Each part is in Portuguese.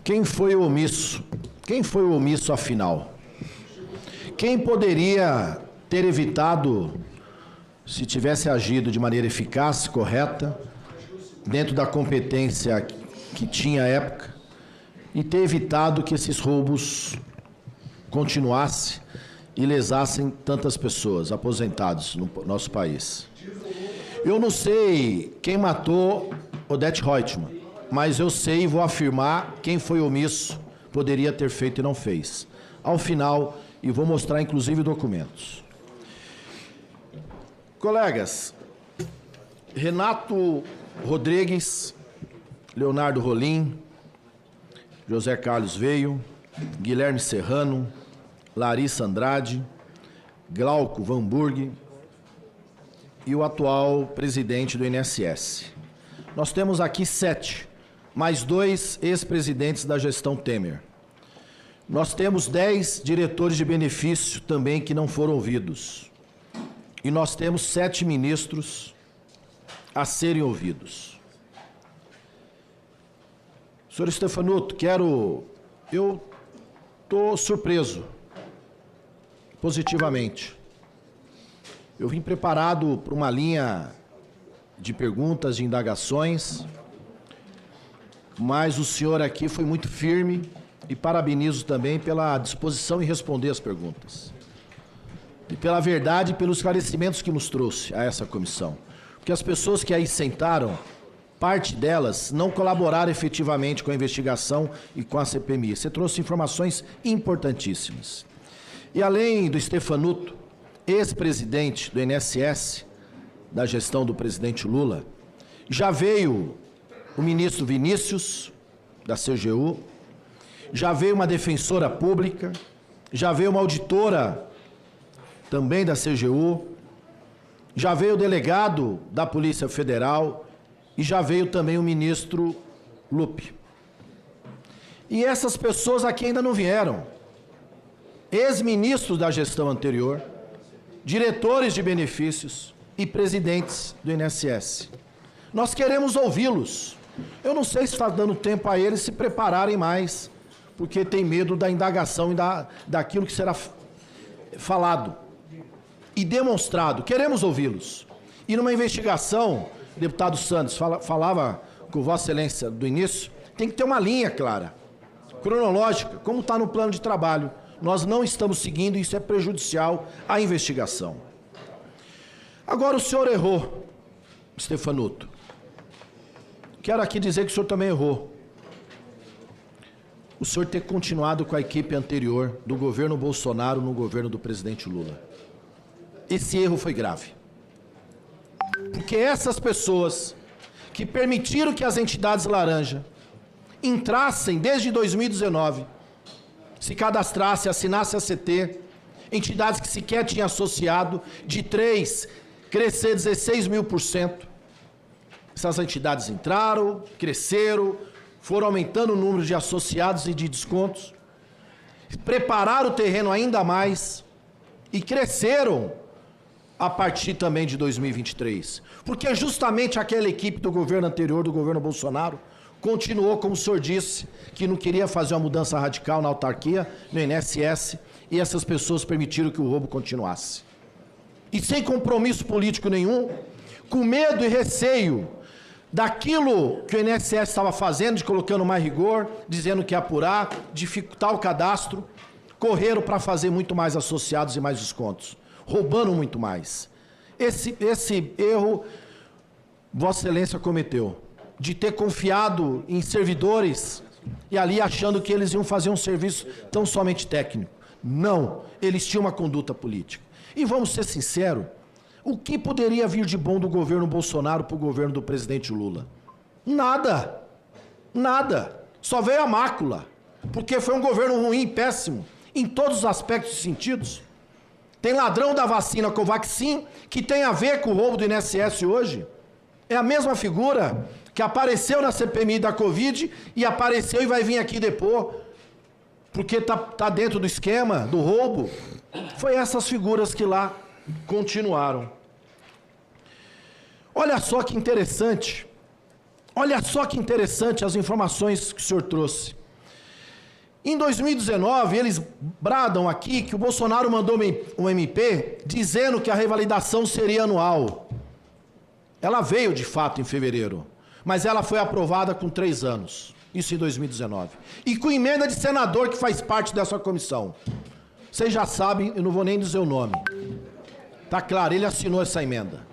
Quem foi o omisso? Quem foi o omisso, afinal? Quem poderia ter evitado, se tivesse agido de maneira eficaz, correta, dentro da competência que tinha à época, e ter evitado que esses roubos continuassem e lesassem tantas pessoas, aposentados no nosso país? Eu não sei quem matou Odete Roitman, mas eu sei e vou afirmar quem foi omisso, poderia ter feito e não fez. Ao final, e vou mostrar inclusive documentos. Colegas, Renato Rodrigues, Leonardo Rolim, José Carlos Veio, Guilherme Serrano, Larissa Andrade, Glauco Vanburg e o atual presidente do INSS. Nós temos aqui 7, mais 2 ex-presidentes da gestão Temer. Nós temos 10 diretores de benefício também que não foram ouvidos. E nós temos 7 ministros a serem ouvidos. Senhor Stefanuto, eu estou surpreso, positivamente. Eu vim preparado para uma linha de perguntas, de indagações, mas o senhor aqui foi muito firme e parabenizo também pela disposição em responder as perguntas. E pela verdade e pelos esclarecimentos que nos trouxe a essa comissão. Porque as pessoas que aí sentaram, parte delas não colaboraram efetivamente com a investigação e com a CPMI. Você trouxe informações importantíssimas. E além do Stefanuto, ex-presidente do INSS, da gestão do presidente Lula, já veio o ministro Vinícius, da CGU, já veio uma defensora pública, já veio uma auditora também da CGU, já veio o delegado da Polícia Federal e já veio também o ministro Lupe. E essas pessoas aqui ainda não vieram. Ex-ministros da gestão anterior, diretores de benefícios e presidentes do INSS. Nós queremos ouvi-los. Eu não sei se está dando tempo a eles se prepararem mais, porque tem medo da indagação e daquilo que será falado e demonstrado. Queremos ouvi-los. E numa investigação, deputado Santos falava com Vossa Excelência do início, tem que ter uma linha clara, cronológica, como está no plano de trabalho. Nós não estamos seguindo e isso é prejudicial à investigação. Agora o senhor errou, Stefanuto. Quero aqui dizer que o senhor também errou. O senhor ter continuado com a equipe anterior do governo Bolsonaro no governo do presidente Lula. Esse erro foi grave. Porque essas pessoas que permitiram que as entidades laranja entrassem desde 2019, se cadastrassem, assinassem a CT, entidades que sequer tinham associado, de 3, crescer 16.000%. Essas entidades entraram, cresceram, foram aumentando o número de associados e de descontos, prepararam o terreno ainda mais e cresceram a partir também de 2023. Porque justamente aquela equipe do governo anterior, do governo Bolsonaro, continuou, como o senhor disse, que não queria fazer uma mudança radical na autarquia, no INSS, e essas pessoas permitiram que o roubo continuasse. E sem compromisso político nenhum, com medo e receio daquilo que o INSS estava fazendo, de colocando mais rigor, dizendo que ia apurar, dificultar o cadastro, correram para fazer muito mais associados e mais descontos, roubando muito mais. Esse erro Vossa Excelência cometeu, de ter confiado em servidores e ali achando que eles iam fazer um serviço tão somente técnico. Não, eles tinham uma conduta política. E vamos ser sinceros, o que poderia vir de bom do governo Bolsonaro para o governo do presidente Lula? Nada. Nada. Só veio a mácula. Porque foi um governo ruim, péssimo, em todos os aspectos e sentidos. Tem ladrão da vacina Covaxin, que tem a ver com o roubo do INSS hoje. É a mesma figura que apareceu na CPMI da Covid e apareceu e vai vir aqui depor, porque tá dentro do esquema do roubo. Foi essas figuras que lá continuaram. Olha só que interessante as informações que o senhor trouxe. Em 2019, eles bradam aqui que o Bolsonaro mandou um MP dizendo que a revalidação seria anual. Ela veio, de fato, em fevereiro, mas ela foi aprovada com 3 anos, isso em 2019. E com emenda de senador que faz parte dessa comissão. Vocês já sabem, eu não vou nem dizer o nome. Tá claro, ele assinou essa emenda.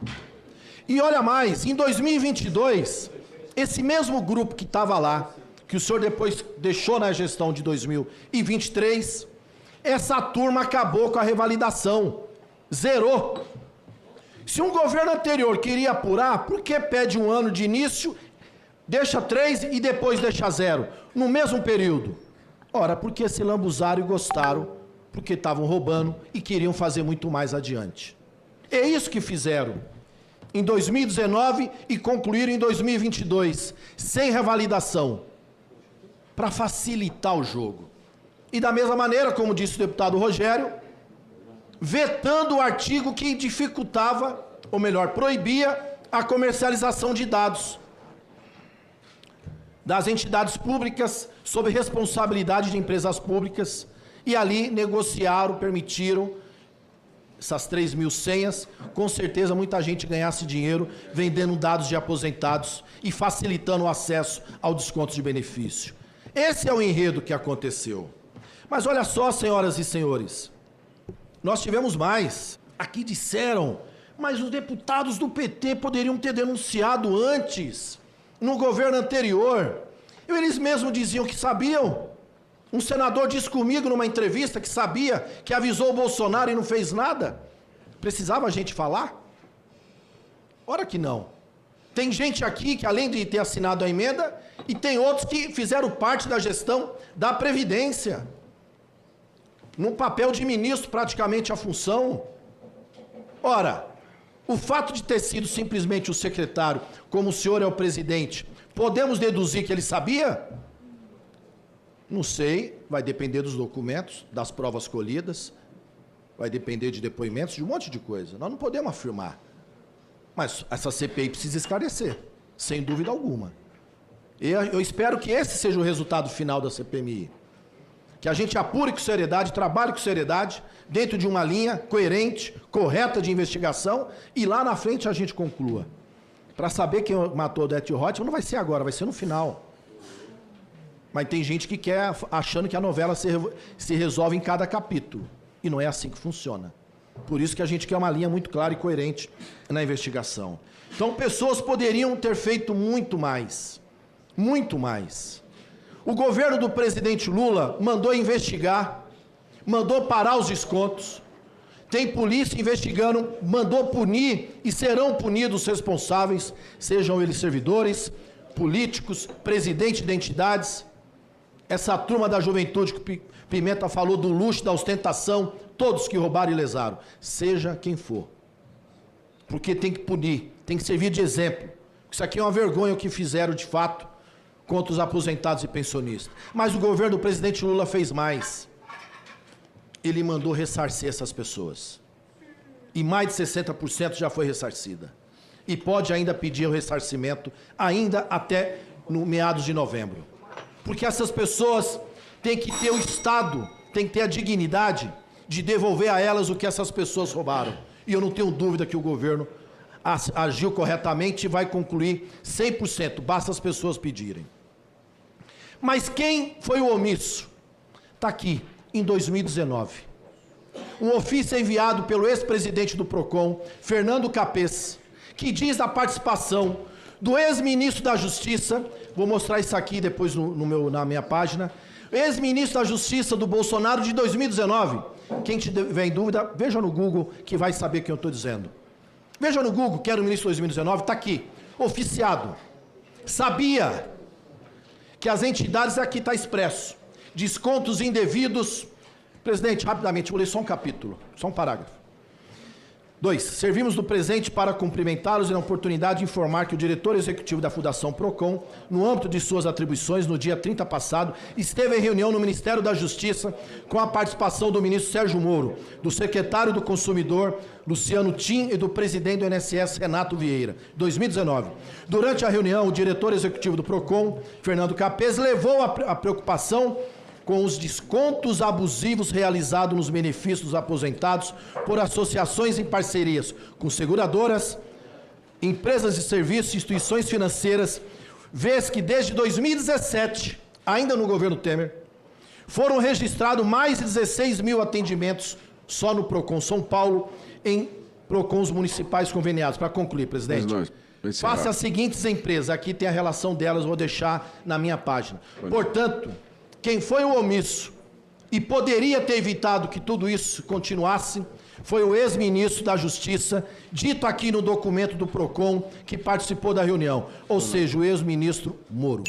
E olha mais, em 2022, esse mesmo grupo que estava lá, que o senhor depois deixou na gestão de 2023, essa turma acabou com a revalidação, zerou. Se um governo anterior queria apurar, por que pede 1 ano de início, deixa 3 e depois deixa 0, no mesmo período? Ora, porque se lambuzaram e gostaram, porque estavam roubando e queriam fazer muito mais adiante. É isso que fizeram em 2019 e concluíram em 2022, sem revalidação, para facilitar o jogo. E da mesma maneira, como disse o deputado Rogério, vetando o artigo que dificultava, ou melhor, proibia a comercialização de dados das entidades públicas sob responsabilidade de empresas públicas, e ali negociaram, permitiram essas 3.000 senhas, com certeza muita gente ganhasse dinheiro vendendo dados de aposentados e facilitando o acesso ao desconto de benefício. Esse é o enredo que aconteceu. Mas olha só, senhoras e senhores, nós tivemos mais. Aqui disseram, mas os deputados do PT poderiam ter denunciado antes, no governo anterior. Eles mesmos diziam que sabiam. Um senador disse comigo numa entrevista que sabia, que avisou o Bolsonaro e não fez nada. Precisava a gente falar? Ora que não. Tem gente aqui que, além de ter assinado a emenda, e tem outros que fizeram parte da gestão da Previdência. Num papel de ministro, praticamente a função. Ora, o fato de ter sido simplesmente o secretário, como o senhor é o presidente, podemos deduzir que ele sabia? Não sei, vai depender dos documentos, das provas colhidas, vai depender de depoimentos, de um monte de coisa. Nós não podemos afirmar. Mas essa CPI precisa esclarecer, sem dúvida alguma. Eu espero que esse seja o resultado final da CPMI. Que a gente apure com seriedade, trabalhe com seriedade, dentro de uma linha coerente, correta de investigação, e lá na frente a gente conclua. Para saber quem matou o Odete Roitman, não vai ser agora, vai ser no final. Mas tem gente que quer, achando que a novela se resolve em cada capítulo. E não é assim que funciona. Por isso que a gente quer uma linha muito clara e coerente na investigação. Então, pessoas poderiam ter feito muito mais. Muito mais. O governo do presidente Lula mandou investigar, mandou parar os descontos. Tem polícia investigando, mandou punir e serão punidos os responsáveis, sejam eles servidores, políticos, presidentes de entidades. Essa turma da juventude que Pimenta falou do luxo, da ostentação, todos que roubaram e lesaram, seja quem for. Porque tem que punir, tem que servir de exemplo. Isso aqui é uma vergonha o que fizeram de fato contra os aposentados e pensionistas. Mas o governo do presidente Lula fez mais. Ele mandou ressarcir essas pessoas. E mais de 60% já foi ressarcida. E pode ainda pedir o ressarcimento, ainda até no meados de novembro. Porque essas pessoas têm que ter o Estado, têm que ter a dignidade de devolver a elas o que essas pessoas roubaram. E eu não tenho dúvida que o governo agiu corretamente e vai concluir 100%, basta as pessoas pedirem. Mas quem foi o omisso? Está aqui, em 2019. Um ofício enviado pelo ex-presidente do PROCON, Fernando Capês, que diz a participação do ex-ministro da Justiça, vou mostrar isso aqui depois na minha página, ex-ministro da Justiça do Bolsonaro de 2019. Quem tiver em dúvida, veja no Google que vai saber quem eu estou dizendo. Veja no Google, que era o ministro de 2019, está aqui, oficiado. Sabia que as entidades, aqui está expresso, descontos indevidos. Presidente, rapidamente, vou ler só um capítulo, só um parágrafo. 2. Servimos do presente para cumprimentá-los e na oportunidade de informar que o diretor executivo da Fundação PROCON, no âmbito de suas atribuições, no dia 30 passado, esteve em reunião no Ministério da Justiça com a participação do ministro Sérgio Moro, do secretário do Consumidor, Luciano Tim, e do presidente do INSS, Renato Vieira, 2019. Durante a reunião, o diretor executivo do PROCON, Fernando Capês, levou a preocupação com os descontos abusivos realizados nos benefícios dos aposentados por associações em parcerias com seguradoras, empresas de serviços e instituições financeiras, vez que desde 2017, ainda no governo Temer, foram registrados mais de 16 mil atendimentos só no PROCON São Paulo, em PROCONs municipais conveniados. Para concluir, presidente, faça as seguintes empresas, aqui tem a relação delas, vou deixar na minha página. Portanto, quem foi o omisso e poderia ter evitado que tudo isso continuasse, foi o ex-ministro da Justiça, dito aqui no documento do PROCON, que participou da reunião, ou seja, o ex-ministro Moro.